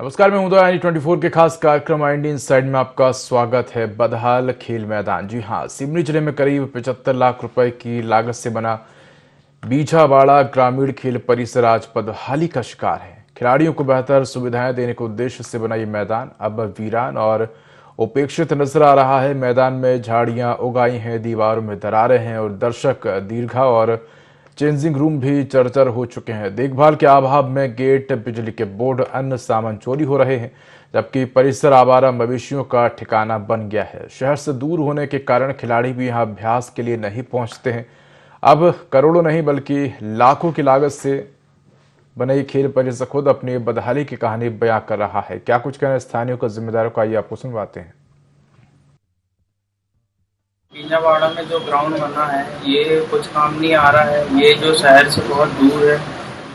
नमस्कार, मैं उदय आई 24 के खास कार्यक्रम इंडियन इनसाइड में आपका स्वागत है। बदहाल खेल मैदान, जी हाँ, सिवनी जिले में करीब 75 लाख रुपए की लागत से बना बीझावाड़ा ग्रामीण खेल परिसर आज बदहाली का शिकार है। खिलाड़ियों को बेहतर सुविधाएं देने के उद्देश्य से बना ये मैदान अब वीरान और उपेक्षित नजर आ रहा है। मैदान में झाड़ियां उगाई हैं, दीवारों में दरारें हैं और दर्शक दीर्घा और चेंजिंग रूम भी चरचर हो चुके हैं। देखभाल के अभाव में गेट, बिजली के बोर्ड, अन्य सामान चोरी हो रहे हैं, जबकि परिसर आवारा मवेशियों का ठिकाना बन गया है। शहर से दूर होने के कारण खिलाड़ी भी यहां अभ्यास के लिए नहीं पहुंचते हैं। अब करोड़ों नहीं बल्कि लाखों की लागत से बने खेल परिसर खुद अपनी बदहाली की कहानी बयां कर रहा है। क्या कुछ कहना स्थानीयों को, जिम्मेदारों का, आइए आपको सुनवाते हैं। बीझावाड़ा में जो ग्राउंड बना है ये कुछ काम नहीं आ रहा है। ये जो शहर से बहुत दूर है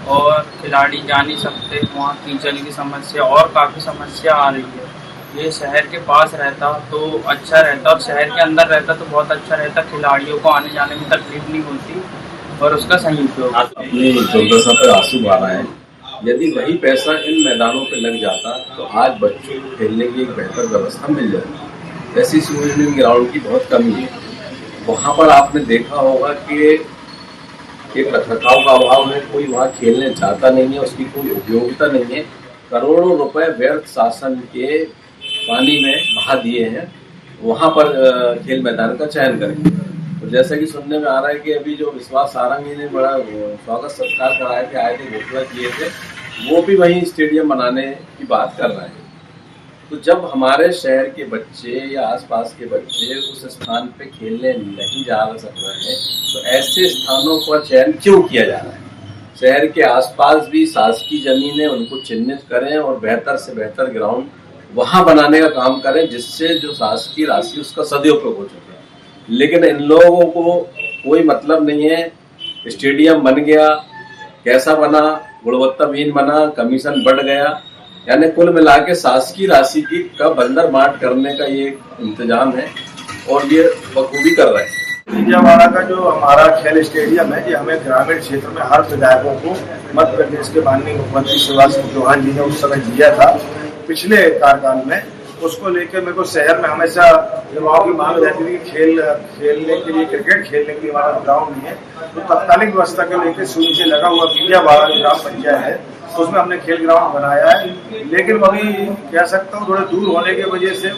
और खिलाड़ी जा नहीं सकते। वहाँ कीचड़ की समस्या और काफ़ी समस्या आ रही है। ये शहर के पास रहता तो अच्छा रहता और शहर के अंदर रहता तो बहुत अच्छा रहता। खिलाड़ियों को आने जाने में तकलीफ नहीं होती और उसका सही उपयोग। अपनी दुर्दशा पर आंसू आ रहे हैं। यदि वही पैसा इन मैदानों पर लग जाता तो आज बच्चों को खेलने की एक बेहतर व्यवस्था मिल जाती। ऐसी स्विमिंग ग्राउंड की बहुत कमी है। वहाँ पर आपने देखा होगा कि एक रखरखाव का अभाव है, कोई वहाँ खेलने जाता नहीं है, उसकी कोई उपयोगिता नहीं है। करोड़ों रुपए व्यर्थ शासन के पानी में बहा दिए हैं। वहाँ पर खेल मैदान का चयन करें। तो जैसा कि सुनने में आ रहा है कि अभी जो विश्वास सारंगी ने बड़ा स्वागत सत्कार कराया थे, आए थे, घोषणा किए थे, वो भी वहीं स्टेडियम बनाने की बात कर रहे हैं। तो जब हमारे शहर के बच्चे या आसपास के बच्चे उस स्थान पे खेलने नहीं जा सक रहे हैं तो ऐसे स्थानों पर चयन क्यों किया जा रहा है? शहर के आसपास भी शासकीय जमीनें उनको चिन्हित करें और बेहतर से बेहतर ग्राउंड वहां बनाने का काम करें, जिससे जो शासकीय राशि उसका सदुपयोग हो सके। लेकिन इन लोगों को कोई मतलब नहीं है। स्टेडियम बन गया, कैसा बना, गुणवत्ताहीन बना, कमीशन बढ़ गया, यानी कुल मिला के शासकीय राशि की का बंदर मार्ट करने का ये इंतजाम है और ये बखूबी कर रहे हैं। बीझावाड़ा का जो हमारा खेल स्टेडियम है, ये हमें ग्रामीण क्षेत्र में हर विधायकों को मध्य प्रदेश के माननीय मुख्यमंत्री शिवराज सिंह चौहान जी ने उस समय दिया था पिछले कार्यकाल में। उसको लेकर मेरे को शहर में हमेशा युवाओं की मांग रहती थी कि खेलने के लिए, क्रिकेट खेलने के लिए हमारा ग्राउंड नहीं है। तो तत्कालीन व्यवस्था को लेकर शुरू से लगा हुआ बीझावाड़ा ग्राम पंचायत है, तो उसमें हमने खेल ग्राउंड बनाया है। लेकिन अभी कह सकता हूँ थोड़े दूर होने की वजह से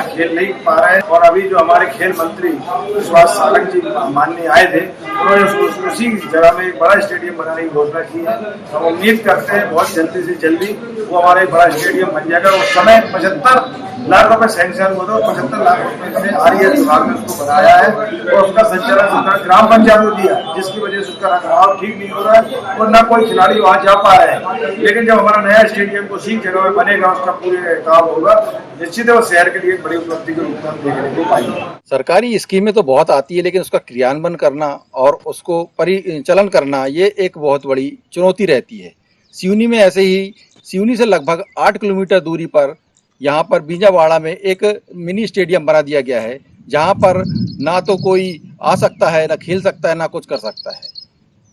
खेल नहीं पा रहे हैं। और अभी जो हमारे खेल मंत्री विश्वास सारंग जी माननीय आए थे, उन्होंने उसी जगह में एक बड़ा स्टेडियम बनाने की घोषणा की है। हम उम्मीद करते हैं बहुत जल्दी से जल्दी वो हमारा एक बड़ा स्टेडियम बन जाएगा। उस समय 75 लाख रुपए सैंक्शन हुआ था, 75 लाख रुपए से आरएस विभाग ने उसको बनाया है और उसका संचालन ग्राम पंचायत को दिया, जिसकी वजह से उसका रखरखाव ठीक नहीं हो रहा है और न कोई खिलाड़ी वहाँ जा पा रहे हैं। लेकिन जब हमारा नया स्टेडियम को उसी जगह में बनेगा, उसका पूरे काम होगा, निश्चित है वो शहर के लिए बड़ी उपलब्धि के रूप में हम देखने को पाएंगे। सरकारी स्कीमें तो बहुत आती है, लेकिन उसका क्रियान्वयन करना और उसको परिचालन करना ये एक बहुत बड़ी चुनौती रहती है। सिवनी में ऐसे ही, सिवनी से लगभग 8 किलोमीटर दूरी पर यहाँ पर बीझावाड़ा में एक मिनी स्टेडियम बना दिया गया है, जहाँ पर ना तो कोई आ सकता है, ना खेल सकता है, ना कुछ कर सकता है।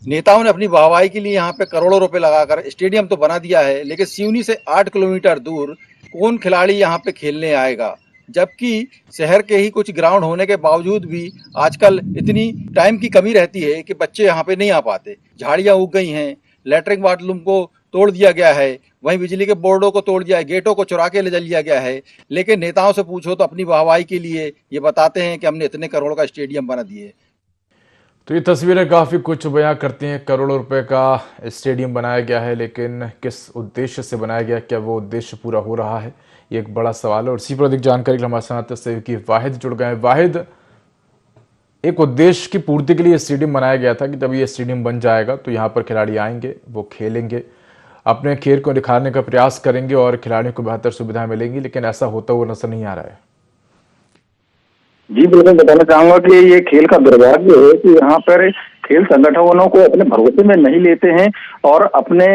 नेताओं ने अपनी वाहवाही के लिए यहाँ पे करोड़ों रुपए लगाकर स्टेडियम तो बना दिया है, लेकिन सिवनी से 8 किलोमीटर दूर कौन खिलाड़ी यहाँ पे खेलने आएगा? जबकि शहर के ही कुछ ग्राउंड होने के बावजूद भी आजकल इतनी टाइम की कमी रहती है कि बच्चे यहाँ पे नहीं आ पाते। झाड़ियाँ उग गई हैं, लैट्रिन बाथरूम को तोड़ दिया गया है, वहीं बिजली के बोर्डों को तोड़ दिया है, गेटों को चुरा के ले जा लिया गया है। लेकिन नेताओं से पूछो तो अपनी वाहवाही के लिए ये बताते हैं कि हमने इतने करोड़ का स्टेडियम बना दिए। तो ये तस्वीरें काफ़ी कुछ बयां करती हैं। करोड़ों रुपए का स्टेडियम बनाया गया है, लेकिन किस उद्देश्य से बनाया गया, क्या वो उद्देश्य पूरा हो रहा है, ये एक बड़ा सवाल है। और इसी पर अधिक जानकारी के लिए हमारे साथ सहयोगी वाहिद जुड़ गए हैं। वाहिद, एक उद्देश्य की पूर्ति के लिए स्टेडियम बनाया गया था कि जब ये स्टेडियम बन जाएगा तो यहाँ पर खिलाड़ी आएंगे, वो खेलेंगे, अपने खेल को निखारने का प्रयास करेंगे और खिलाड़ियों को बेहतर सुविधाएं मिलेंगी, लेकिन ऐसा होता हुआ नजर नहीं आ रहा है। जी बिल्कुल, बताना चाहूंगा कि ये खेल का दुर्भाग्य है कि यहाँ पर खेल संगठनों को अपने भरोसे में नहीं लेते हैं और अपने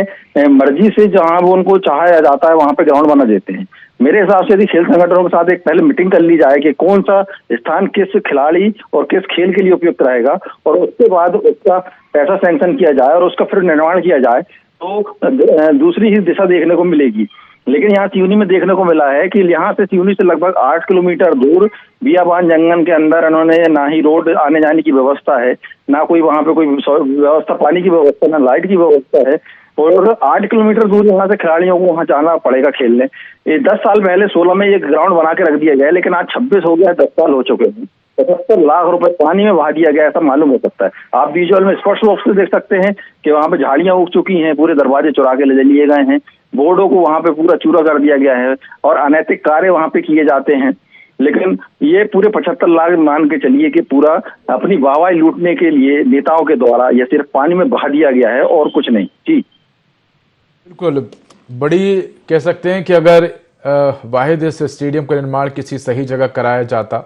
मर्जी से जहाँ वो उनको चाहा जाता है वहाँ पे ग्राउंड बना देते हैं। मेरे हिसाब से यदि खेल संगठनों के साथ एक पहले मीटिंग कर ली जाए कि कौन सा स्थान किस खिलाड़ी और किस खेल के लिए उपयुक्त रहेगा और उसके बाद उसका पैसा सैंक्शन किया जाए और उसका फिर निर्माण किया जाए, तो दूसरी ही दिशा देखने को मिलेगी। लेकिन यहाँ सिवनी में देखने को मिला है कि यहाँ से सिवनी से लगभग 8 किलोमीटर दूर बियाबान जंगल के अंदर इन्होंने ना ही रोड आने जाने की व्यवस्था है, ना कोई वहाँ पे कोई व्यवस्था, पानी की व्यवस्था, ना लाइट की व्यवस्था है। और 8 किलोमीटर दूर यहाँ से खिलाड़ियों को वहाँ जाना पड़ेगा खेलने। 10 साल पहले 16 में ये ग्राउंड बना के रख दिया गया है, लेकिन आज 26 हो गया, 10 साल हो चुके हैं। 75 लाख रुपए पानी में बहा दिया गया, ऐसा मालूम हो सकता है। आप विजुअल में स्पष्ट रूप से देख सकते हैं कि वहाँ पे झाड़ियां उग चुकी हैं, पूरे दरवाजे चुरा के ले लिए गए हैं, बोर्डों को वहाँ पे पूरा चूरा कर दिया गया है और अनैतिक कार्य वहाँ पे किए जाते हैं। लेकिन ये पूरे 75 लाख मान के चलिए कि पूरा अपनी वाहवाही लूटने के लिए नेताओं के द्वारा यह सिर्फ पानी में बहा दिया गया है और कुछ नहीं। जी बिल्कुल, बड़ी कह सकते हैं कि अगर वाहिद इस स्टेडियम का निर्माण किसी सही जगह कराया जाता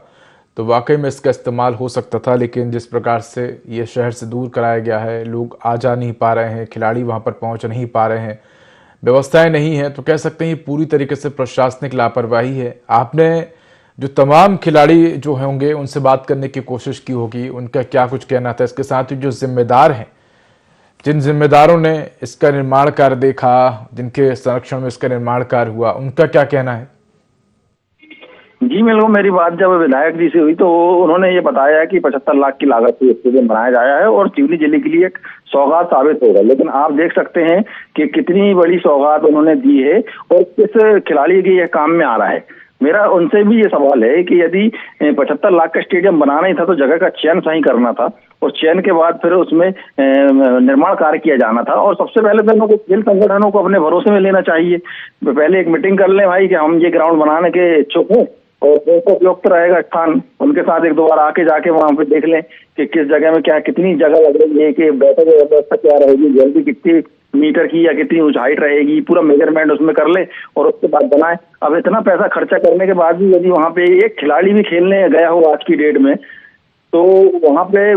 तो वाकई में इसका इस्तेमाल हो सकता था, लेकिन जिस प्रकार से ये शहर से दूर कराया गया है, लोग आ जा नहीं पा रहे हैं, खिलाड़ी वहाँ पर पहुँच नहीं पा रहे हैं, व्यवस्थाएं नहीं हैं, तो कह सकते हैं ये पूरी तरीके से प्रशासनिक लापरवाही है। आपने जो तमाम खिलाड़ी जो होंगे उनसे बात करने की कोशिश की होगी, उनका क्या कुछ कहना था? इसके साथ ही जो जिम्मेदार हैं, जिन जिम्मेदारों ने इसका निर्माण कार्य देखा, जिनके संरक्षण में इसका निर्माण कार्य हुआ, उनका क्या कहना है? जी बिल्कुल, मेरी बात जब विधायक जी से हुई तो उन्होंने ये बताया कि 75 लाख की लागत से स्टेडियम बनाया जाया है और सिवनी जिले के लिए एक सौगात साबित होगा। लेकिन आप देख सकते हैं कि कितनी बड़ी सौगात उन्होंने दी है और किस खिलाड़ी के यह काम में आ रहा है। मेरा उनसे भी ये सवाल है कि यदि 75 लाख का स्टेडियम बनाना ही था तो जगह का चयन सही करना था और चयन के बाद फिर उसमें निर्माण कार्य किया जाना था। और सबसे पहले तो इनको खेल संगठनों को अपने भरोसे में लेना चाहिए। पहले एक मीटिंग कर लें भाई कि हम ये ग्राउंड बनाने के इच्छुक हैं और उपयुक्त रहेगा स्थान, उनके साथ एक दो बार आके जाके वहां पे देख लें कि किस जगह में क्या, कितनी जगह लग रही है, कि बैठक व्यवस्था क्या रहेगी, जल्दी कितनी मीटर की या कितनी ऊंचाई रहेगी, पूरा मेजरमेंट उसमें कर ले और उसके बाद बनाए। अब इतना पैसा खर्चा करने के बाद भी यदि वहां पे एक खिलाड़ी भी खेलने गया हो आज की डेट में तो वहां पे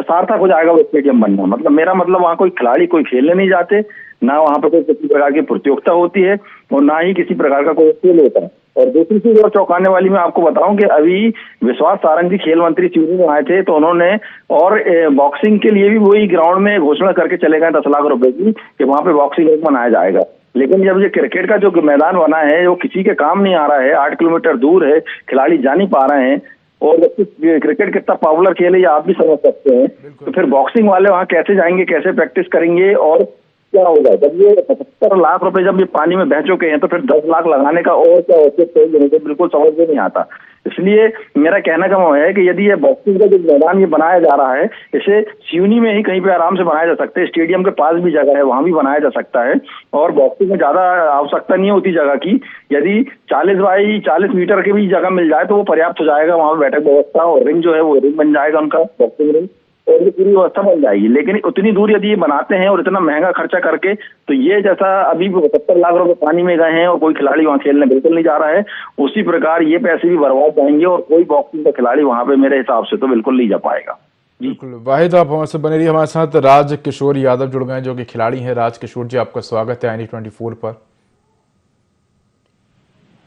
सार्थक हो जाएगा वो स्टेडियम बनना। मतलब मेरा मतलब वहां कोई खिलाड़ी कोई खेलने नहीं जाते, ना वहां पे कोई किसी प्रकार की प्रतियोगिता होती है और ना ही किसी प्रकार का कोई खेल होता है। और दूसरी चीज और चौंकाने वाली मैं आपको बताऊं कि अभी विश्वास सारंग जी खेल मंत्री सिवनी में आए थे तो उन्होंने और बॉक्सिंग के लिए भी वही ग्राउंड में घोषणा करके चले गए 10 लाख रुपए की कि वहां पे बॉक्सिंग बनाया जाएगा। लेकिन जब ये क्रिकेट का जो मैदान बना है वो किसी के काम नहीं आ रहा है, 8 किलोमीटर दूर है, खिलाड़ी जा नहीं पा रहे हैं और क्रिकेट कितना पॉपुलर खेल है ये आप भी समझ सकते हैं, तो फिर बॉक्सिंग वाले वहां कैसे जाएंगे, कैसे प्रैक्टिस करेंगे और क्या होगा? जब ये 75 लाख रुपए जब ये पानी में बह चुके हैं तो फिर 10 लाख लगाने का और क्या औचित्य है, मुझे बिल्कुल समझ में नहीं आता। इसलिए मेरा कहना का वो है कि यदि ये बॉक्सिंग का जो मैदान ये बनाया जा रहा है इसे सिवनी में ही कहीं पे आराम से बनाया जा सकता है, स्टेडियम के पास भी जगह है वहां भी बनाया जा सकता है और बॉक्सिंग में ज्यादा आवश्यकता नहीं होती जगह की। यदि 40 बाई 40 मीटर की भी जगह मिल जाए तो वो पर्याप्त हो जाएगा, वहां पर बैठक व्यवस्था और रिंग जो है वो रिंग बन जाएगा उनका, बॉक्सिंग रिंग, और ये पूरी व्यवस्था बन जाएगी। लेकिन उतनी दूर यदि ये बनाते हैं और इतना महंगा खर्चा करके तो ये जैसा अभी 75 लाख रुपए पानी में गए हैं और कोई खिलाड़ी वहां खेलने बिल्कुल नहीं जा रहा है, उसी प्रकार ये पैसे भी बर्बाद जाएंगे और कोई बॉक्सिंग का खिलाड़ी वहां पे मेरे हिसाब से तो बिल्कुल नहीं जा पाएगा। बिल्कुल वाहिद, आप हमारे साथ बने रहिए। हमारे साथ राज किशोर यादव जुड़ गए जो कि खिलाड़ी हैं। राज किशोर जी, आपका स्वागत है IND24 पर।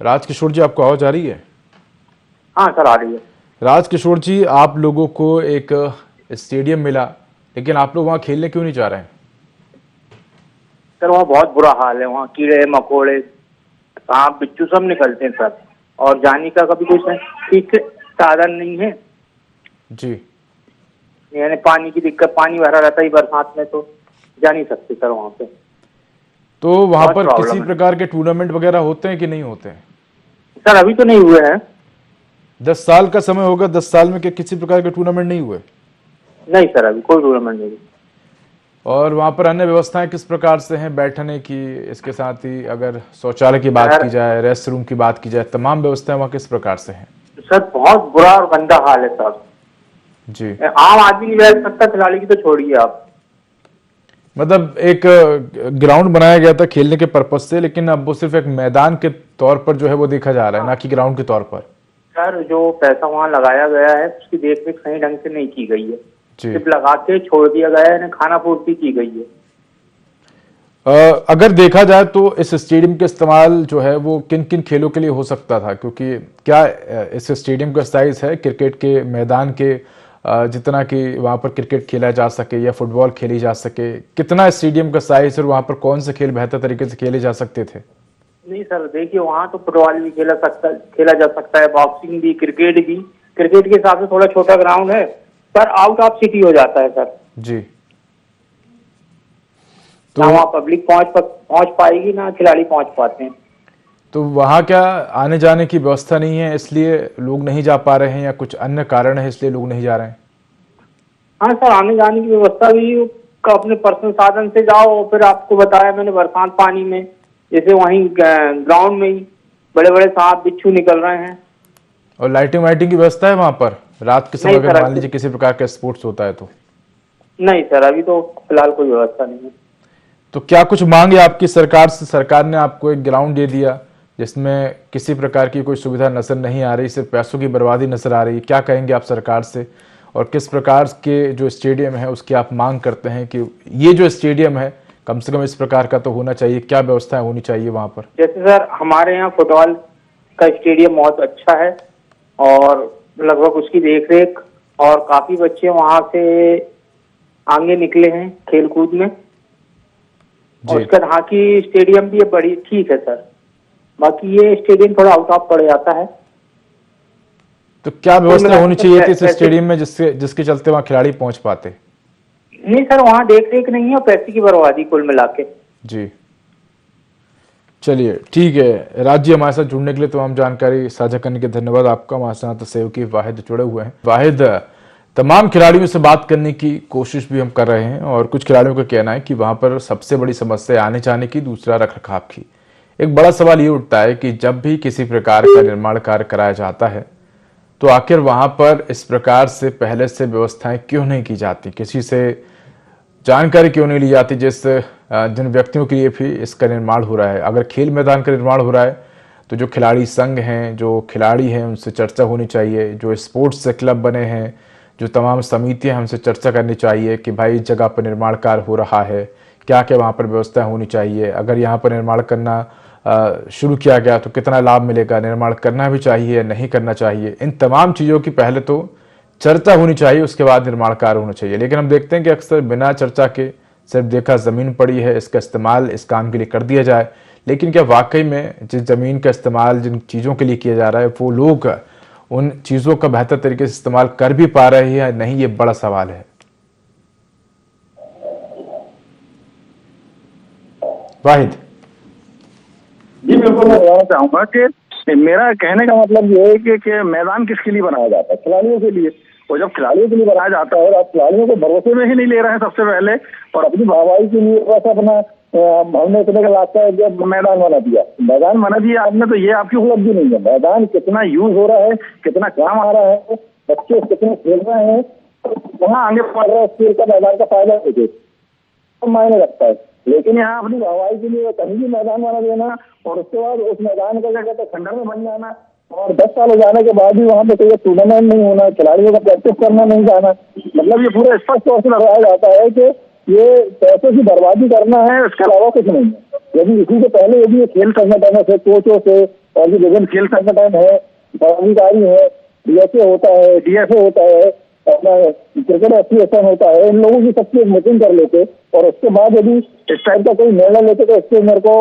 राज किशोर जी, आपको आवाज आ रही है? हाँ सर, आ रही है। राज किशोर जी, आप लोगों को एक स्टेडियम मिला लेकिन आप लोग वहां खेलने क्यों नहीं जा रहे हैं? सर वहाँ बहुत बुरा हाल है, वहाँ कीड़े मकोड़े सांप बिच्छू सब निकलते हैं सर, और जाने का कभी कोई ठीक साधन नहीं है जी। यानी पानी की दिक्कत, पानी भरा रहता है बरसात में तो जा नहीं सकते सर वहाँ पे। तो वहां पर बहुत किसी प्रकार के टूर्नामेंट वगैरह होते हैं कि नहीं होते हैं? सर अभी तो नहीं हुए हैं। 10 साल का समय होगा, 10 साल में क्या किसी प्रकार के टूर्नामेंट नहीं हुए? नहीं सर, अभी कोई टूर्नामेंट नहीं। और वहां पर अन्य व्यवस्थाएं किस प्रकार से हैं बैठने की? इसके साथ ही अगर शौचालय की बात की जाए, रेस्ट रूम की बात की जाए, तमाम व्यवस्थाएं वहां किस प्रकार से हैं? सर बहुत बुरा और गंदा हाल है सर जी। आम आदमी नहीं बैठ सकता, खिलाड़ी की तो छोड़िए आप। मतलब एक ग्राउंड बनाया गया था खेलने के पर्पज से, लेकिन अब वो सिर्फ एक मैदान के तौर पर जो है वो देखा जा रहा है, ना कि ग्राउंड के तौर पर। सर जो पैसा वहाँ लगाया गया है उसकी देखरेख सही ढंग से नहीं की गई है, सिर्फ लगा के छोड़ दिया गया है, खाना पूर्ति की गई है। अगर देखा जाए तो इस स्टेडियम का इस्तेमाल जो है वो किन किन खेलों के लिए हो सकता था? क्योंकि क्या इस स्टेडियम का साइज है क्रिकेट के मैदान के जितना कि वहां पर क्रिकेट खेला जा सके या फुटबॉल खेली जा सके? कितना स्टेडियम का साइज और वहां पर कौन से खेल बेहतर तरीके से खेले जा सकते थे? नहीं सर, देखिए वहाँ तो फुटबॉल भी खेला जा सकता है, बॉक्सिंग भी, क्रिकेट भी। क्रिकेट के हिसाब से थोड़ा छोटा ग्राउंड है, पर आउट ऑफ सिटी हो जाता है सर। जी, ना वहाँ पब्लिक पहुँच पाएगी, ना खिलाड़ी पहुँच पाते हैं। तो वहाँ क्या आने जाने की व्यवस्था नहीं है इसलिए लोग नहीं जा पा रहे हैं, या कुछ अन्य कारण है इसलिए लोग नहीं जा रहे हैं? हाँ सर, आने जाने की व्यवस्था भी का अपने पर्सनल साधन से जाओ। फिर आपको बताया मैंने, बरसात पानी में जैसे वहीं ग्राउंड में ही बड़े बड़े सांप बिच्छू निकल रहे हैं। और लाइटिंग वाइटिंग की व्यवस्था है वहाँ पर रात के समय नहीं अगर सर, मान लीजिए किसी प्रकार का स्पोर्ट्स होता है तो? नहीं सर, अभी तो फिलहाल कोई व्यवस्था नहीं है। तो क्या कुछ मांग है आपकी सरकार से? सरकार ने आपको एक ग्राउंड दे दिया जिसमें किसी प्रकार की कोई सुविधा नजर नहीं आ रही, सिर्फ पैसों की बर्बादी नजर आ रही है, क्या कहेंगे आप सरकार से? और किस प्रकार के जो स्टेडियम है उसकी आप मांग करते हैं कि ये जो स्टेडियम है कम से कम इस प्रकार का तो होना चाहिए, क्या व्यवस्थाएं होनी चाहिए वहां पर? जैसे सर हमारे यहाँ फुटबॉल का स्टेडियम बहुत अच्छा है और लगभग उसकी देखरेख, और काफी बच्चे वहाँ से आगे निकले हैं खेल कूद में। और उसका हॉकी स्टेडियम भी बड़ी ठीक है सर, बाकी ये स्टेडियम थोड़ा आउट ऑफ पड़ जाता है। तो क्या व्यवस्था होनी चाहिए थी इस स्टेडियम में जिसके चलते वहां खिलाड़ी पहुंच पाते? नहीं सर, वहाँ देख रेख नहीं है और पैसे की बर्बादी कुल मिला के। जी चलिए ठीक है, राज्य हमारे साथ जुड़ने के लिए तमाम जानकारी साझा करने के धन्यवाद आपका। हमारे साथ सहयोगी वाहिद जुड़े हुए हैं। वाहिद, तमाम खिलाड़ियों से बात करने की कोशिश भी हम कर रहे हैं और कुछ खिलाड़ियों का कहना है कि वहां पर सबसे बड़ी समस्या आने जाने की, दूसरा रखरखाव की। एक बड़ा सवाल ये उठता है कि जब भी किसी प्रकार का निर्माण कार्य कराया जाता है तो आखिर वहां पर इस प्रकार से पहले से व्यवस्थाएं क्यों नहीं की जाती, किसी से जानकारी क्यों नहीं ली जाती जिन व्यक्तियों के लिए भी इसका निर्माण हो रहा है? अगर खेल मैदान का निर्माण हो रहा है तो जो खिलाड़ी संघ हैं, जो खिलाड़ी हैं, उनसे चर्चा होनी चाहिए। जो स्पोर्ट्स क्लब बने हैं, जो तमाम समितियां, हमसे चर्चा करनी चाहिए कि भाई इस जगह पर निर्माण कार्य हो रहा है, क्या क्या वहाँ पर व्यवस्था होनी चाहिए। अगर यहाँ पर निर्माण करना शुरू किया गया तो कितना लाभ मिलेगा, निर्माण करना भी चाहिए, नहीं करना चाहिए, इन तमाम चीज़ों की पहले तो चर्चा होनी चाहिए, उसके बाद निर्माण कार्य होना चाहिए। लेकिन हम देखते हैं कि अक्सर बिना चर्चा के सिर्फ देखा ज़मीन पड़ी है, इसका इस्तेमाल इस काम के लिए कर दिया जाए। लेकिन क्या वाकई में जिस ज़मीन का इस्तेमाल जिन चीज़ों के लिए किया जा रहा है वो लोग उन चीज़ों का बेहतर तरीके से इस्तेमाल कर भी पा रहे हैं या नहीं, ये बड़ा सवाल है। वाहिद जी बिल्कुल, मैं बताना चाहूंगा कि मेरा कहने का मतलब ये है कि मैदान किसके लिए बनाया जाता है? खिलाड़ियों के लिए। और जब खिलाड़ियों के लिए बनाया जाता है और आप खिलाड़ियों को भरोसे में ही नहीं ले रहे हैं सबसे पहले, और अपनी वाहवाही के लिए बस अपना हमने इतने का लगता है जब मैदान बना दिया आपने, तो ये आपकी उपलब्धि नहीं है। मैदान कितना यूज हो रहा है, कितना काम आ रहा है, बच्चे कितने खेल रहे हैं, वहाँ आगे बढ़ रहा है, खेल का मैदान का फायदा देखे तो मायने रखता है। लेकिन यहाँ अपनी वाहवाही के लिए कहीं भी मैदान बना देना और उसके बाद उस मैदान का क्या कहते हैं खंडर में बन जाना, और 10 साल हो जाने के बाद भी वहाँ पे कोई टूर्नामेंट नहीं होना, खिलाड़ियों का प्रैक्टिस करना नहीं जाना, मतलब ये पूरा स्पष्ट तौर से लगाया जाता है कि ये पैसों की बर्बादी करना है, इसके अलावा कुछ नहीं है। यदि इसी से पहले यदि ये खेल संगठनों से, कोचों से, और जो विभिन्न खेल संगठन है, पदाधिकारी है, डीएसए होता है, डीएफए होता है, अपना क्रिकेट एसोसिएशन होता है, इन लोगों की सबकी एक मीटिंग कर लेते और उसके बाद यदि इस टाइप का कोई निर्णय लेते तो इससे मेरे को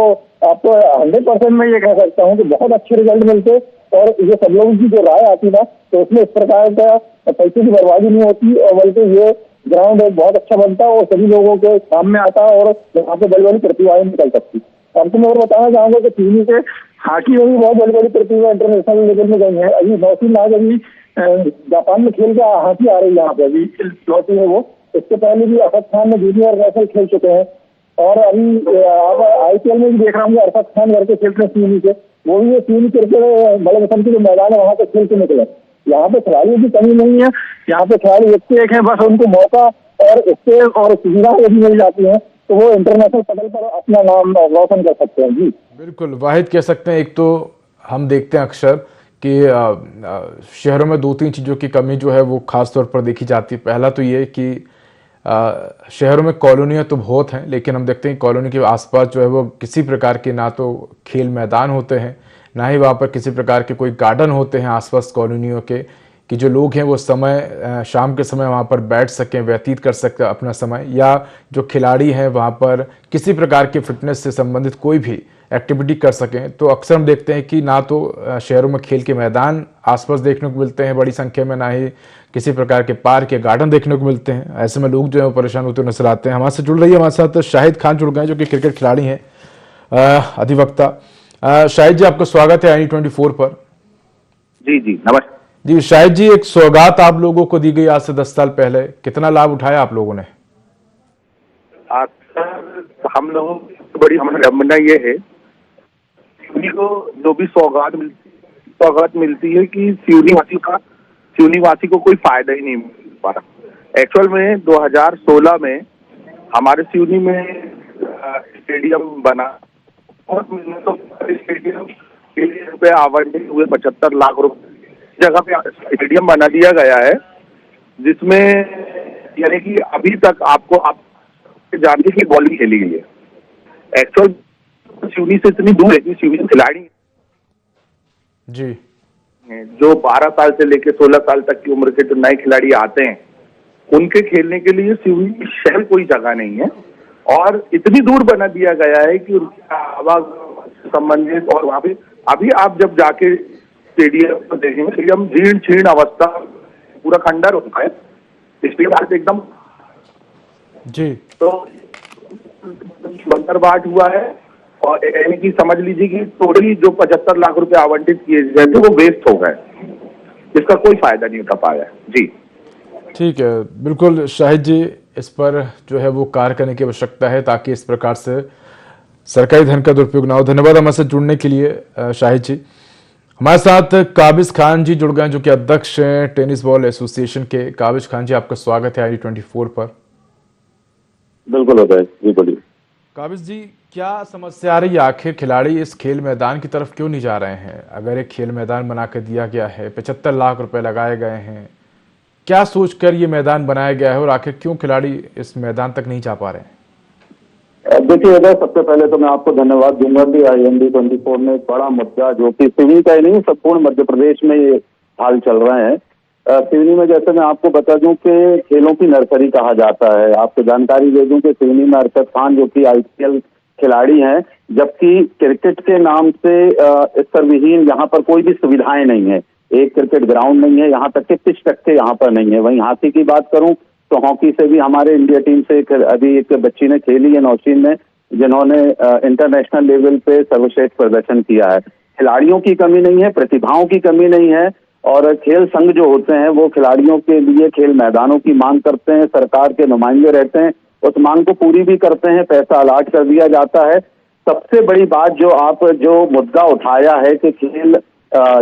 आपको 100% मैं ये कह सकता हूँ कि बहुत अच्छे रिजल्ट मिलते और ये सब लोगों की जो राय आती ना, तो उसमें इस प्रकार का पैसे की बर्बादी नहीं होती और बल्कि ये ग्राउंड एक बहुत अच्छा बनता और सभी लोगों के काम में आता और यहाँ पे बड़ी बड़ी प्रतिभाएं निकल सकती। आपको मैं और बताना चाहूंगा कि टीवी से हॉकी में भी बहुत बड़ी बड़ी प्रतिभा इंटरनेशनल लेवल में गई है। अभी 9 आज अभी जापान में खेल के हॉकी आ रही है यहाँ पे, अभी लौटी है वो। इससे पहले भी अरफत खान ने जूनियर नेशनल खेल चुके हैं और अभी IPL में भी देख रहा हूँ अरफत खान घर के खेलते हैं सीनी से, वो भी ये सीनी क्रिकेट बड़े बसंत के जो मैदान है वहाँ पे खेल के निकले। यहाँ पे खिलाड़ियों की कमी नहीं है, यहाँ पे खिलाड़ी एक से एक है, बस उनको मौका और इससे और सुविधा यदि मिल जाती है तो वो इंटरनेशनल पटल पर अपना नाम रोशन कर सकते हैं। जी बिल्कुल, वाहिद कह सकते हैं। एक तो हम देखते हैं अक्सर कि शहरों में 2-3 चीज़ों की कमी जो है वो खास तौर पर देखी जाती है। पहला तो ये कि शहरों में कॉलोनियाँ तो बहुत हैं, लेकिन हम देखते हैं कॉलोनी के आसपास जो है वो किसी प्रकार के ना तो खेल मैदान होते हैं, ना ही वहाँ पर किसी प्रकार के कोई गार्डन होते हैं आसपास कॉलोनियों के, कि जो लोग हैं वो समय शाम के समय वहाँ पर बैठ सकें, व्यतीत कर सकें अपना समय, या जो खिलाड़ी हैं वहाँ पर किसी प्रकार की फिटनेस से संबंधित कोई भी एक्टिविटी कर सकें। तो अक्सर हम देखते हैं कि ना तो शहरों में खेल के मैदान आसपास देखने को मिलते हैं बड़ी संख्या में, ना ही किसी प्रकार के पार्क या गार्डन देखने को मिलते हैं। ऐसे में लोग जो है वो परेशान होते नजर आते हैं। हमारे से जुड़ रही है, हमारे साथ शाहिद खान जुड़ गए जो कि क्रिकेट खिलाड़ी हैं, अधिवक्ता। शाहिद जी, आपका स्वागत है IND24 पर। जी जी नमस्कार जी शाहिद जी, एक सौगात आप लोगों को दी गई आज से 10 साल पहले, कितना लाभ उठाया आप लोगों ने? हम लोगों की बड़ी हमारी विडंबना ये है, सिवनी को जो भी सौगात मिलती है कि सिवनी वासी को कोई फायदा ही नहीं मिल पा रहा। एक्चुअल में 2016 में हमारे सिवनी में स्टेडियम बना और स्टेडियम के लिए रुपए आवंटित हुए 75 लाख रुपए जगह पे स्टेडियम बना दिया गया है, जिसमें यानी कि अभी तक आप जानते की बॉलिंग खेली गई है। एक्चुअल सिवनी से इतनी दूर है कि सिवनी खिलाड़ी जी जो 12 साल से लेकर 16 साल तक की उम्र के जो नए खिलाड़ी आते हैं, उनके खेलने के लिए सिवनी शहर कोई जगह नहीं है और इतनी दूर बना दिया गया है कि उनका आवागमन संबंधित। और वहां पे अभी आप जब जाके स्टेडियम को देखेंगे, स्टेडियम जीर्ण शीर्ण अवस्था, पूरा खंडर होता है स्टेडियम एकदम। जी तो बंदरबाट हुआ है और यानी कि समझ लीजिए कि टोटली जो 75 लाख रुपए आवंटित किए गए थे वो वेस्ट हो गए, इसका कोई फायदा नहीं उठा पाया। जी ठीक है, बिल्कुल शाहिद जी, इस पर जो है वो कार्य करने की आवश्यकता है ताकि इस प्रकार से सरकारी धन का दुरुपयोग ना हो। धन्यवाद हमारे साथ जुड़ने के लिए शाहिद जी। हमारे साथ काबिज खान जी जुड़ गए जो कि अध्यक्ष हैं टेनिस बॉल एसोसिएशन के। काबिज खान जी, आपका स्वागत है IND24 पर। बिल्कुल होता है जी, बोलिए। काबिज जी, क्या समस्या आ रही है? आखिर खिलाड़ी इस खेल मैदान की तरफ क्यों नहीं जा रहे हैं? अगर एक खेल मैदान बना कर दिया गया है, 75 लाख रुपए लगाए गए हैं, क्या सोचकर ये मैदान बनाया गया है और आखिर क्यों खिलाड़ी इस मैदान तक नहीं जा पा रहे हैं? देखिए अगर सबसे पहले तो मैं आपको धन्यवाद दूंगा कि IND24 में एक बड़ा मुद्दा जो कि सिवनी का ही नहीं संपूर्ण मध्य प्रदेश में ये हाल चल रहे हैं। सिवनी में जैसे मैं आपको बता दूं कि खेलों की नर्सरी कहा जाता है। आपको जानकारी दे दूं कि सिवनी में अरशद खान जो कि IPL खिलाड़ी हैं, जबकि क्रिकेट के नाम से स्तर विहीन यहाँ पर कोई भी सुविधाएं नहीं है। एक क्रिकेट ग्राउंड नहीं है, यहाँ तक के पिच तक के यहाँ पर नहीं है। वहीं हॉकी की बात करूं तो हॉकी से भी हमारे इंडिया टीम से अभी एक बच्ची ने खेली है, नौशीन ने, जिन्होंने इंटरनेशनल लेवल पे सर्वश्रेष्ठ प्रदर्शन किया है। खिलाड़ियों की कमी नहीं है, प्रतिभाओं की कमी नहीं है और खेल संघ जो होते हैं वो खिलाड़ियों के लिए खेल मैदानों की मांग करते हैं, सरकार के नुमाइंदे रहते हैं, उस मांग को पूरी भी करते हैं, पैसा अलाट कर दिया जाता है। सबसे बड़ी बात जो मुद्दा उठाया है कि खेल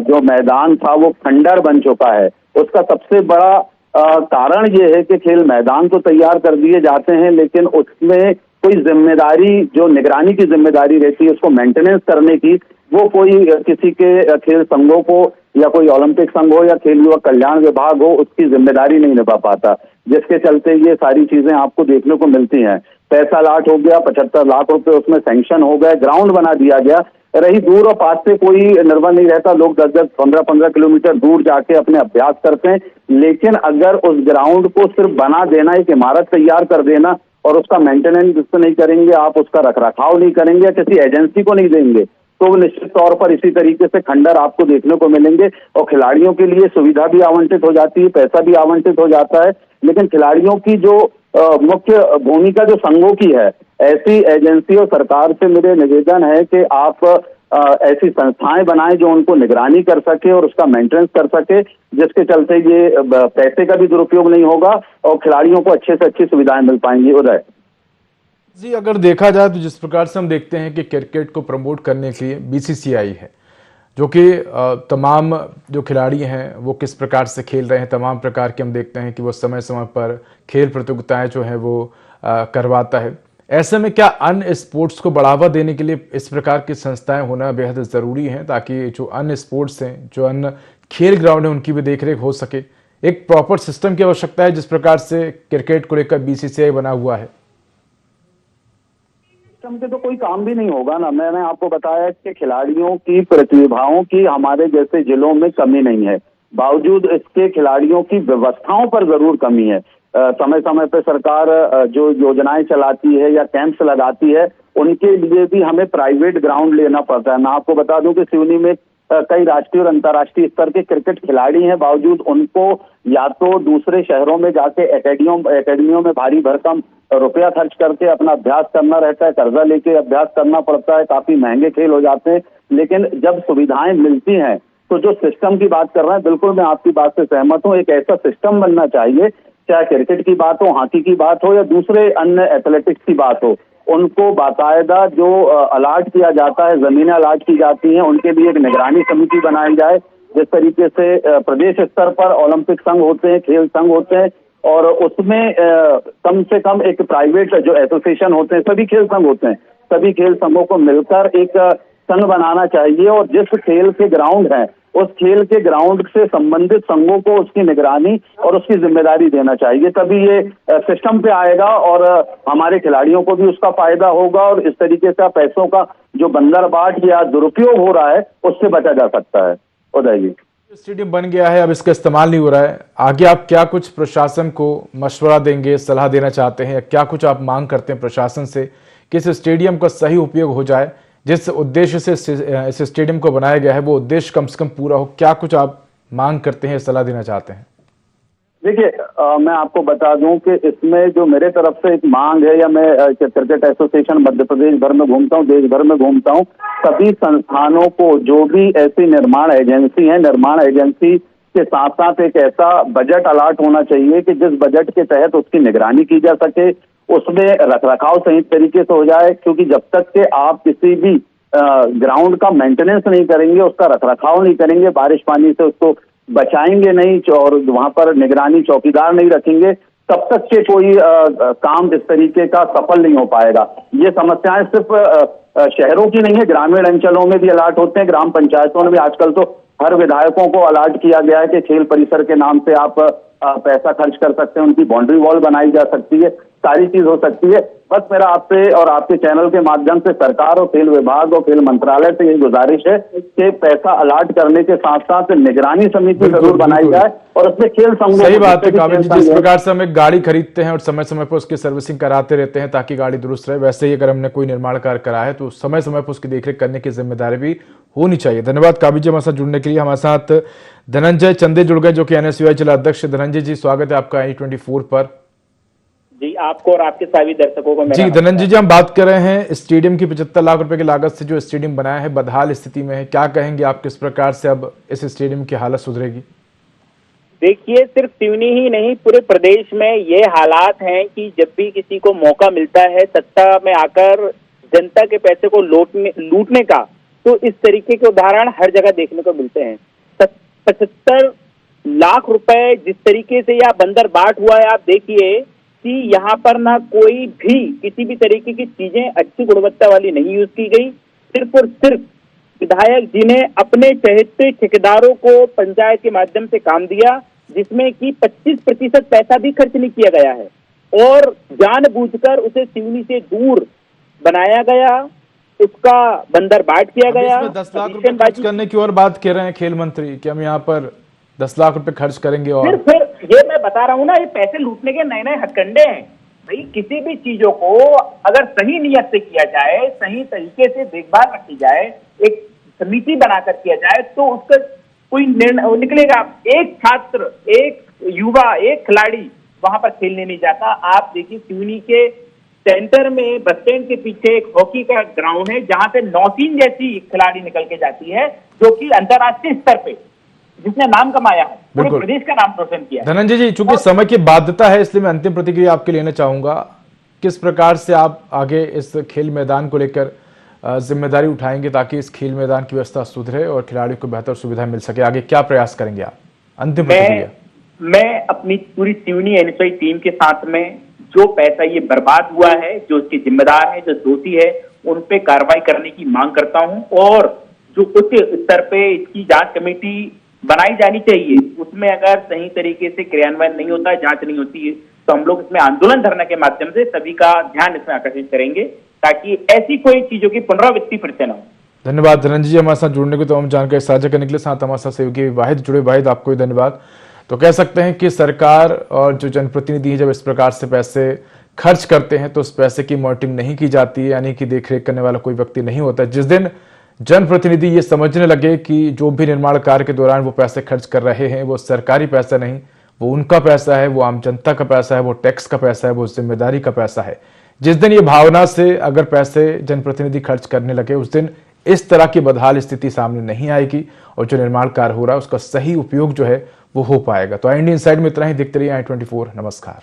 जो मैदान था वो खंडर बन चुका है, उसका सबसे बड़ा कारण ये है कि खेल मैदान तो तैयार कर दिए जाते हैं लेकिन उसमें कोई जिम्मेदारी, जो निगरानी की जिम्मेदारी रहती है, उसको मेंटेनेंस करने की, वो कोई किसी के खेल संघों को या कोई ओलंपिक संघ हो या खेल युवक कल्याण विभाग हो, उसकी जिम्मेदारी नहीं निभा पाता, जिसके चलते ये सारी चीजें आपको देखने को मिलती हैं। पैसा लाट हो गया, 75 लाख रुपए उसमें सैंक्शन हो गए, ग्राउंड बना दिया गया, रही दूर और पास से कोई निर्भर नहीं रहता, लोग 10-10, 15-15 किलोमीटर दूर जाके अपने अभ्यास करते हैं। लेकिन अगर उस ग्राउंड को सिर्फ बना देना, एक इमारत तैयार कर देना और उसका मेंटेनेंस नहीं करेंगे, आप उसका रखरखाव नहीं करेंगे, किसी एजेंसी को नहीं देंगे, तो वो निश्चित तौर पर इसी तरीके से खंडर आपको देखने को मिलेंगे और खिलाड़ियों के लिए सुविधा भी आवंटित हो जाती है, पैसा भी आवंटित हो जाता है, लेकिन खिलाड़ियों की जो मुख्य भूमिका जो संघों की है, ऐसी एजेंसी और सरकार से मेरे निवेदन है कि आप ऐसी संस्थाएं बनाएं जो उनको निगरानी कर सके और उसका मेंटेनेंस कर सके, जिसके चलते ये पैसे का भी दुरुपयोग नहीं होगा और खिलाड़ियों को अच्छे से अच्छी सुविधाएं मिल पाएंगी। उदय जी, अगर देखा जाए तो जिस प्रकार से हम देखते हैं कि क्रिकेट को प्रमोट करने के लिए BCCI है, जो कि तमाम जो खिलाड़ी हैं वो किस प्रकार से खेल रहे हैं, तमाम प्रकार के हम देखते हैं कि वो समय समय पर खेल प्रतियोगिताएं जो है वो करवाता है। ऐसे में क्या अन्य स्पोर्ट्स को बढ़ावा देने के लिए इस प्रकार की संस्थाएं होना बेहद ज़रूरी हैं ताकि जो अन्य स्पोर्ट्स हैं, जो अन्य खेल ग्राउंड हैं, उनकी भी देखरेख हो सके। एक प्रॉपर सिस्टम की आवश्यकता है जिस प्रकार से क्रिकेट को लेकर BCCI बना हुआ है। सिस्टम से तो कोई काम भी नहीं होगा ना। मैंने आपको बताया कि खिलाड़ियों की प्रतिभाओं की हमारे जैसे जिलों में कमी नहीं है, बावजूद इसके खिलाड़ियों की व्यवस्थाओं पर जरूर कमी है। समय समय पर सरकार जो योजनाएं चलाती है या कैंप्स लगाती है, उनके लिए भी हमें प्राइवेट ग्राउंड लेना पड़ता है। मैं आपको बता दूं कि सिवनी में कई राष्ट्रीय और अंतर्राष्ट्रीय स्तर के क्रिकेट खिलाड़ी हैं, बावजूद उनको या तो दूसरे शहरों में जाके एकेडमियों में भारी भरकम रुपया खर्च करके अपना अभ्यास करना रहता है, कर्जा लेके अभ्यास करना पड़ता है, काफी महंगे खेल हो जाते हैं। लेकिन जब सुविधाएं मिलती हैं तो जो सिस्टम की बात कर रहे हैं, बिल्कुल मैं आपकी बात से सहमत हूं। एक ऐसा सिस्टम बनना चाहिए, चाहे क्रिकेट की बात हो, हॉकी की बात हो या दूसरे अन्य एथलेटिक्स की बात हो, उनको बाकायदा जो अलाट किया जाता है, जमीनें अलाट की जाती हैं, उनके लिए एक निगरानी समिति बनाई जाए। जिस तरीके से प्रदेश स्तर पर ओलंपिक संघ होते हैं, खेल संघ होते हैं, और उसमें कम से कम एक प्राइवेट जो एसोसिएशन होते हैं, सभी खेल संघ होते हैं, सभी खेल संघों को मिलकर एक संघ बनाना चाहिए और जिस खेल के ग्राउंड है उस खेल के ग्राउंड से संबंधित संघों को उसकी निगरानी और उसकी जिम्मेदारी देना चाहिए। तभी ये सिस्टम पे आएगा और हमारे खिलाड़ियों को भी उसका फायदा होगा और इस तरीके से पैसों का जो बंदरबाट या दुरुपयोग हो रहा है उससे बचा जा सकता है। उदय जी, स्टेडियम बन गया है, अब इसका इस्तेमाल नहीं हो रहा है, आगे आप क्या कुछ प्रशासन को मशवरा देंगे, सलाह देना चाहते हैं, या क्या कुछ आप मांग करते हैं प्रशासन से कि इस स्टेडियम का सही उपयोग हो जाए, जिस उद्देश्य से इस स्टेडियम को बनाया गया है वो उद्देश्य कम से कम पूरा हो? क्या कुछ आप मांग करते हैं, सलाह देना चाहते हैं? देखिए, मैं आपको बता दूं कि इसमें जो मेरे तरफ से एक मांग है, या मैं क्रिकेट एसोसिएशन मध्य प्रदेश भर में घूमता हूं, देश भर में घूमता हूं, सभी संस्थानों को, जो भी ऐसी निर्माण एजेंसी है, निर्माण एजेंसी के साथ साथ एक ऐसा बजट अलाट होना चाहिए कि जिस बजट के तहत उसकी निगरानी की जा सके, उसमें रखरखाव सही तरीके से हो जाए। क्योंकि जब तक के आप किसी भी ग्राउंड का मेंटेनेंस नहीं करेंगे, उसका रखरखाव नहीं करेंगे, बारिश पानी से उसको बचाएंगे नहीं और वहां पर निगरानी चौकीदार नहीं रखेंगे, तब तक के कोई काम इस तरीके का सफल नहीं हो पाएगा। ये समस्याएं सिर्फ शहरों की नहीं है, ग्रामीण अंचलों में भी अलाट होते हैं, ग्राम पंचायतों में भी आजकल तो हर विधायकों को अलाट किया गया है कि खेल परिसर के नाम से आप पैसा खर्च कर सकते हैं, उनकी बाउंड्री वॉल बनाई जा सकती है, सारी चीज हो सकती है। बस मेरा आपसे और आपके चैनल के माध्यम से सरकार और खेल विभाग और खेल मंत्रालय से यही गुजारिश है कि पैसा अलाट करने के साथ साथ निगरानी समिति जरूर बनाई जाए और उसमें खेल संघ। सही बात है काबिल जी, जिस प्रकार से हम एक गाड़ी खरीदते हैं और समय समय पर उसकी सर्विसिंग कराते रहते हैं ताकि गाड़ी दुरुस्त रहे, वैसे ही अगर हमने कोई निर्माण कार्य करा है तो समय समय पर उसकी देखरेख करने की जिम्मेदारी भी होनी चाहिए। धन्यवाद काबिल जी हमारे साथ जुड़ने के लिए। हमारे साथ धनंजय चंदे जुड़ गए जो कि NSUI जिला अध्यक्ष। धनंजय जी, स्वागत है आपका i24 पर। जी, आपको और आपके सभी दर्शकों को जी धनंजय जी, हम बात कर रहे हैं स्टेडियम की 75 लाख रुपए की लागत से जो स्टेडियम बनाया है, बदहाल स्थिति में है, क्या कहेंगे आप, किस प्रकार से अब इस स्टेडियम की हालत सुधरेगी? देखिए, सिर्फ सिवनी ही नहीं, पूरे प्रदेश में ये हालात हैं कि जब भी किसी को मौका मिलता है सत्ता में आकर जनता के पैसे को लूटने का, तो इस तरीके के उदाहरण हर जगह देखने को मिलते हैं। 75 लाख रुपए जिस तरीके से यह बंदरबाट हुआ है, आप देखिए कि यहाँ पर ना कोई भी किसी भी तरीके की चीजें अच्छी गुणवत्ता वाली नहीं यूज की गई। सिर्फ और सिर्फ विधायक जी ने अपने चहेते ठेकेदारों को पंचायत के माध्यम से काम दिया, जिसमें कि 25% पैसा भी खर्च नहीं किया गया है और जानबूझकर उसे सिवनी से दूर बनाया गया, उसका बंदरबाट किया गया। 10 लाख रुपए खर्च करने की और बात कर रहे हैं खेल मंत्री कि हम यहाँ पर 10 लाख रुपए खर्च करेंगे। और फिर ये मैं बता रहा हूँ ना, ये पैसे लूटने के नए नए हथकंडे हैं भाई। किसी भी चीजों को अगर सही नियत से किया जाए, सही तरीके से देखभाल रखी जाए, एक समिति बनाकर किया जाए, तो उसका कोई निर्णय निकलेगा। एक छात्र, एक युवा, एक खिलाड़ी वहां पर खेलने नहीं जाता। आप देखिए, सिवनी के सेंटर में बस स्टैंड के पीछे एक हॉकी का ग्राउंड है, जहां से नौसीन जैसी खिलाड़ी निकल के जाती है, जो कि अंतर्राष्ट्रीय स्तर पे जिसने नाम कमाया है, पूरे प्रदेश का नाम रोशन किया। धनंजय जी, चूंकि समय की बाध्यता है इसलिए मैं अंतिम प्रतिक्रिया आपके लेना चाहूंगा। किस प्रकार से आप आगे इस खेल मैदान को लेकर जिम्मेदारी उठाएंगे ताकि इस खेल मैदान की व्यवस्था सुधरे और खिलाड़ियों को बेहतर सुविधा मिल सके? आगे क्या प्रयास करेंगे आप? अंतिम प्रतिक्रिया। मैं अपनी पूरी सिवनी NSUI टीम के साथ में जो पैसा ये बर्बाद हुआ है, जो इसके जिम्मेदार है, जो दोषी है, उन पे कार्रवाई करने की मांग करता हूं और जो उच्च स्तर पे इसकी जांच कमेटी बनाई जानी चाहिए, उसमें अगर सही तरीके से क्रियान्वयन नहीं होता है, जांच नहीं होती है, तो हम लोग इसमें आंदोलन धरने के माध्यम से सभी का ध्यान इसमें आकर्षित करेंगे ताकि ऐसी कोई चीजों की पुनरावृत्ति फिर से न हो। धन्यवाद धनंजय जी हमारे साथ जुड़ने को, तो हम जानकारी साझा करने के लिए। साथ हमारे साथ सहयोगी वाहिद जुड़े। वाहिद, आपको भी धन्यवाद। तो कह सकते हैं कि सरकार और जो जनप्रतिनिधि जब इस प्रकार से पैसे खर्च करते हैं तो उस पैसे की मॉनिटरिंग नहीं की जाती है, यानी कि देखरेख करने वाला कोई व्यक्ति नहीं होता। जिस दिन जनप्रतिनिधि ये समझने लगे कि जो भी निर्माण कार्य के दौरान वो पैसे खर्च कर रहे हैं वो सरकारी पैसा नहीं, वो उनका पैसा है, वो आम जनता का पैसा है, वो टैक्स का पैसा है, वो जिम्मेदारी का पैसा है, जिस दिन ये भावना से अगर पैसे जनप्रतिनिधि खर्च करने लगे उस दिन इस तरह की बदहाल स्थिति सामने नहीं आएगी और जो निर्माण कार्य हो रहा है उसका सही उपयोग जो है वो हो पाएगा। तो इंडियन साइड में इतना ही। देखते रहिए i24। नमस्कार।